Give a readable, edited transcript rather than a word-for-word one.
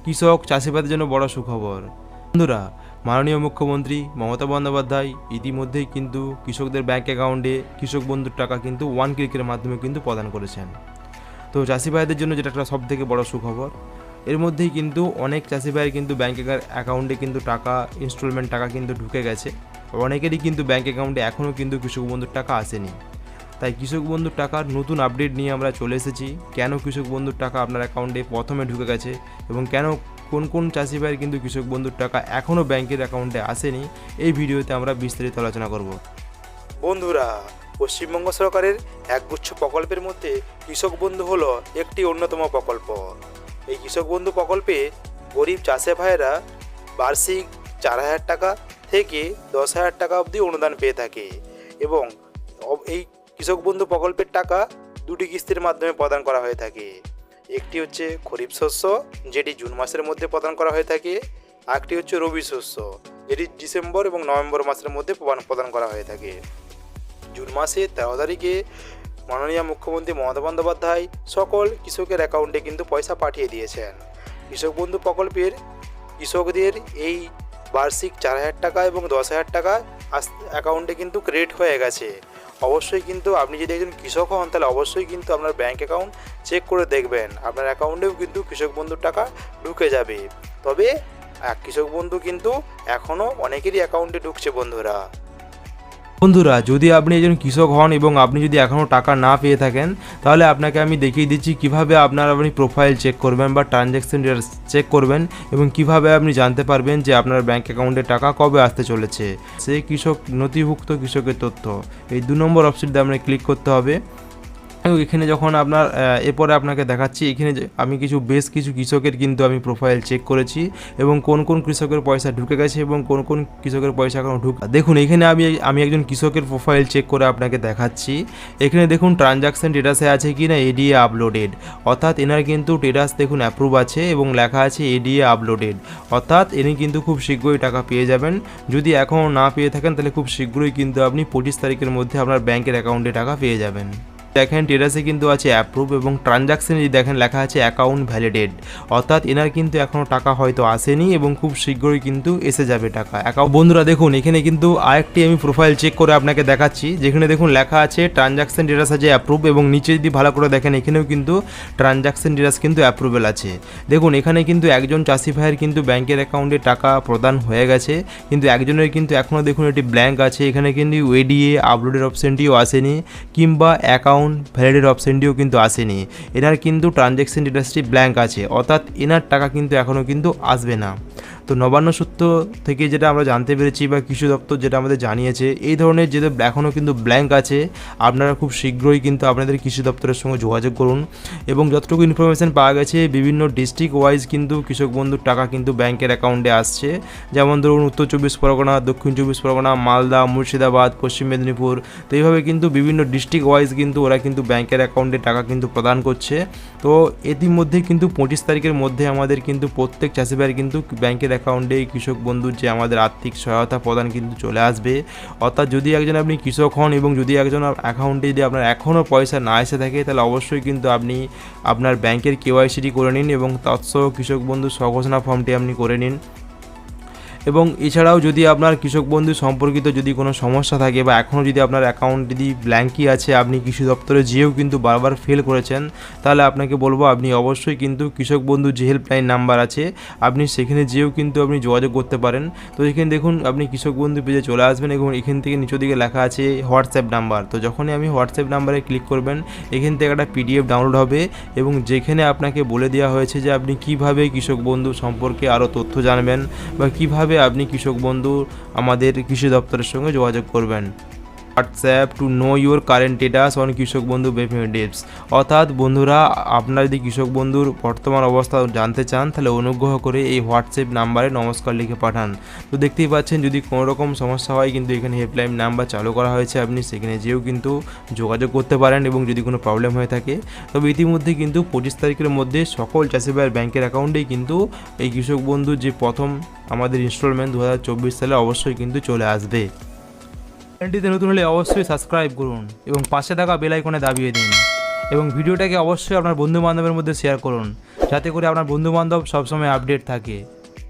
কৃষক চাষিবাদের জন্য বড় সুখবর। বন্ধুরা, মাননীয় মুখ্যমন্ত্রী মমতা বন্দ্যোপাধ্যায় ইতিমধ্যেই কিন্তু কৃষকদের ব্যাঙ্ক অ্যাকাউন্টে কৃষক বন্ধুর টাকা কিন্তু 1 ক্লিকের মাধ্যমে কিন্তু প্রদান করেছেন। তো চাষি ভাইদের জন্য যেটা একটা সবথেকে বড় সুখবর। এর মধ্যেই কিন্তু অনেক চাষি ভাইয়ের কিন্তু ব্যাঙ্ক অ্যাকাউন্টে কিন্তু টাকা ইনস্টলমেন্ট টাকা কিন্তু ঢুকে গেছে। অনেকেরই কিন্তু ব্যাঙ্ক অ্যাকাউন্টে এখনও কিন্তু কৃষক বন্ধুর টাকা আসেনি। তাই কৃষক বন্ধুর টাকার নতুন আপডেট নিয়ে আমরা চলে এসেছি। কেন কৃষক বন্ধুর টাকা আপনার অ্যাকাউন্টে প্রথমে ঢুকে গেছে এবং কেন কোন কোন চাষি ভাইয়ের কিন্তু কৃষক বন্ধুর টাকা এখনও ব্যাংকের অ্যাকাউন্টে আসেনি, এই ভিডিওতে আমরা বিস্তারিত আলোচনা করব। বন্ধুরা, পশ্চিমবঙ্গ সরকারের একগুচ্ছ প্রকল্পের মধ্যে কৃষক বন্ধু হলো একটি অন্যতম প্রকল্প। এই কৃষক বন্ধু প্রকল্পে গরিব চাষি ভাইয়েরা বার্ষিক 4,000 টাকা থেকে 10,000 টাকা অবধি অনুদান পেয়ে থাকে এবং এই কৃষক বন্ধু প্রকল্পের টাকা দুটি কিস্তির মাধ্যমে প্রদান করা হয়ে থাকে। একটি হচ্ছে খরিফ শস্য, যেটি জুন মাসের মধ্যে প্রদান করা হয়ে থাকে। আরেকটি হচ্ছে রবি শস্য, যেটি ডিসেম্বর এবং নভেম্বর মাসের মধ্যে প্রদান করা হয়ে থাকে। জুন মাসে 13 তারিখে মাননীয় মুখ্যমন্ত্রী মমতা বন্দ্যোপাধ্যায় সকল কৃষকের অ্যাকাউন্টে কিন্তু পয়সা পাঠিয়ে দিয়েছেন। কৃষক বন্ধু প্রকল্পের কৃষকদের এই বার্ষিক 4,000 টাকা এবং 10,000 টাকা অ্যাকাউন্টে কিন্তু ক্রেডিট হয়ে গেছে। অবশ্যই কিন্তু আপনি যদি একজন কৃষক হন তাহলে অবশ্যই কিন্তু আপনার ব্যাঙ্ক অ্যাকাউন্ট চেক করে দেখবেন, আপনার অ্যাকাউন্টেও কিন্তু কৃষক বন্ধুর টাকা ঢুকে যাবে। তবে কৃষক বন্ধু কিন্তু এখনও অনেকেরই অ্যাকাউন্টে ঢুকছে। বন্ধুরা, যদি আপনি একজন কৃষক হন এবং আপনি যদি এখনও টাকা না পেয়ে থাকেন, তাহলে আপনাকে আমি দেখিয়ে দিচ্ছি কিভাবে আপনি প্রোফাইল চেক করবেন বা ট্রানজ্যাকশন চেক করবেন এবং কিভাবে আপনি জানতে পারবেন যে আপনার ব্যাঙ্ক অ্যাকাউন্টে টাকা কবে আসতে চলেছে। সেই কৃষক নথিভুক্ত কৃষকের তথ্য, এই 2 নম্বর অপশনটিতে আপনাকে ক্লিক করতে হবে। এখানে যখন আপনার এরপরে আপনাকে দেখাচ্ছি, এখানে আমি বেশ কিছু কৃষকের কিন্তু আমি প্রোফাইল চেক করেছি এবং কোন কোন কৃষকের পয়সা ঢুকে গেছে এবং কোন কোন কৃষকের পয়সা এখনও দেখুন এখানে আমি একজন কৃষকের প্রোফাইল চেক করে আপনাকে দেখাচ্ছি। এখানে দেখুন ট্রানজ্যাকশন স্ট্যাটাসে আছে কি না এডিএ আপলোডেড, অর্থাৎ এনার কিন্তু স্ট্যাটাস দেখুন অ্যাপ্রুভ আছে এবং লেখা আছে এডিএ আপলোডেড, অর্থাৎ ইনি কিন্তু খুব শীঘ্রই টাকা পেয়ে যাবেন। যদি এখনও না পেয়ে থাকেন তাহলে খুব শীঘ্রই কিন্তু আপনি 25 তারিখের মধ্যে আপনার ব্যাংকের অ্যাকাউন্টে টাকা পেয়ে যাবেন। দেখেন স্ট্যাটাসে কিন্তু আছে অ্যাপ্রুভ এবং ট্রানজ্যাকশনে যদি দেখেন লেখা আছে অ্যাকাউন্ট ভ্যালিডেড, অর্থাৎ এনার কিন্তু এখনও টাকা হয়তো আসেনি এবং খুব শীঘ্রই কিন্তু এসে যাবে টাকা। বন্ধুরা দেখুন এখানে কিন্তু আরেকটি আমি প্রোফাইল চেক করে আপনাকে দেখাচ্ছি, যেখানে দেখুন লেখা আছে ট্রানজ্যাকশন স্ট্যাটাস আছে অ্যাপ্রুভ এবং নিচে যদি ভালো করে দেখেন এখানেও কিন্তু ট্রানজ্যাকশন স্ট্যাটাস কিন্তু অ্যাপ্রুভেল আছে। দেখুন এখানে কিন্তু একজন চাষি ভাইয়ের কিন্তু ব্যাংকের অ্যাকাউন্টে টাকা প্রদান হয়ে গেছে, কিন্তু একজনের কিন্তু এখনও দেখুন এটি ব্ল্যাঙ্ক আছে। এখানে কিন্তু এডিএ আপলোডের অপশনটিও আসেনি কিংবা অ্যাকাউন্ট ভ্যালিডেড অপশনটিও কিন্তু আসেনি। এনার কিন্তু ট্রানজ্যাকশন স্ট্যাটাসটি ব্ল্যাঙ্ক আছে, অর্থাৎ এনার টাকা কিন্তু এখনও কিন্তু আসবে না। তো নবান্ন সূত্র থেকে যেটা আমরা জানতে পেরেছি বা কৃষি দপ্তর যেটা আমাদের জানিয়েছে, এই ধরনের যেটা এখনও কিন্তু ব্ল্যাঙ্ক আছে, আপনারা খুব শীঘ্রই কিন্তু আপনাদের কৃষি দপ্তরের সঙ্গে যোগাযোগ করুন। এবং যতটুকু ইনফরমেশন পাওয়া গেছে বিভিন্ন ডিস্ট্রিক্ট ওয়াইজ কিন্তু কৃষক বন্ধুর টাকা কিন্তু ব্যাংকের অ্যাকাউন্টে আসছে। যেমন ধরুন উত্তর 24 পরগনা, দক্ষিণ 24 পরগনা, মালদা, মুর্শিদাবাদ, পশ্চিম মেদিনীপুর, তো এইভাবে কিন্তু বিভিন্ন ডিস্ট্রিক্ট ওয়াইজ কিন্তু ওরা কিন্তু ব্যাংকের অ্যাকাউন্টে টাকা কিন্তু প্রদান করছে। তো ইতিমধ্যেই কিন্তু 25 তারিখের মধ্যে আমাদের কিন্তু প্রত্যেক চাষি ভাইয়ের কিন্তু ব্যাংকের অ্যাকাউন্টে কৃষক বন্ধুর যে আমাদের আর্থিক সহায়তা প্রদান কিন্তু চলে আসবে। অর্থাৎ যদি একজন আপনি কৃষক হন এবং যদি একজন অ্যাকাউন্টে যদি আপনার এখনও পয়সা না এসে থাকে, তাহলে অবশ্যই কিন্তু আপনি আপনার ব্যাংকের কেওয়াইসিটি করে নিন এবং তৎসহ কৃষক বন্ধু স্বঘোষণা ফর্মটি আপনি করে নিন। এবং এছাড়াও যদি আপনার কৃষক বন্ধু সম্পর্কিত যদি কোনো সমস্যা থাকে বা এখনও যদি আপনার অ্যাকাউন্ট যদি ব্ল্যাঙ্কই আছে, আপনি কৃষি দপ্তরে যেয়েও কিন্তু বারবার ফেল করেছেন, তাহলে আপনাকে বলবো আপনি অবশ্যই কিন্তু কৃষক বন্ধু যে হেল্পলাইন নাম্বার আছে আপনি সেখানে যেয়েও কিন্তু আপনি যোগাযোগ করতে পারেন। তো এখানে দেখুন আপনি কৃষক বন্ধু পেজে চলে আসবেন এবং এখান থেকে নিচের দিকে লেখা আছে হোয়াটসঅ্যাপ নাম্বার। তো যখনই আমি হোয়াটসঅ্যাপ নাম্বারে ক্লিক করবেন, এখান থেকে একটা পিডিএফ ডাউনলোড হবে এবং যেখানে আপনাকে বলে দেওয়া হয়েছে যে আপনি কিভাবে কৃষক বন্ধু সম্পর্কে আরও তথ্য জানবেন বা কিভাবে আপনি কৃষক বন্ধু আমাদের কৃষি দপ্তরের সঙ্গে যোগাযোগ করবেন। WhatsApp to know your current status on কৃষক বন্ধু বেনিফিটস, অর্থাৎ বন্ধুরা আপনারা যদি কৃষক বন্ধুর বর্তমান অবস্থা জানতে চান তাহলে অনুগ্রহ করে এই হোয়াটসঅ্যাপ নাম্বারে নমস্কার লিখে পাঠান। তো দেখতেই পাচ্ছেন যদি কোনো রকম সমস্যা হয় কিন্তু এখানে হেল্পলাইন নাম্বার চালু করা হয়েছে, আপনি সেখানে যেয়েও কিন্তু যোগাযোগ করতে পারেন এবং যদি কোনো প্রবলেম হয়ে থাকে। তবে ইতিমধ্যে কিন্তু 25 তারিখের মধ্যে সকল চাষি ভাইয়ের ব্যাংকের অ্যাকাউন্টেই কিন্তু এই কৃষক বন্ধু যে প্রথম আমাদের ইনস্টলমেন্ট 2024 সালে অবশ্যই কিন্তু চলে আসবে। চ্যানেলটিতে নতুন হলে অবশ্যই সাবস্ক্রাইব করুন এবং পাশে থাকা বেল আইকনে দাবিয়ে দিন। এবং ভিডিওটাকে অবশ্যই আপনার বন্ধুবান্ধবের মধ্যে শেয়ার করুন, যাতে করে আপনার বন্ধুবান্ধব সবসময় আপডেট থাকে।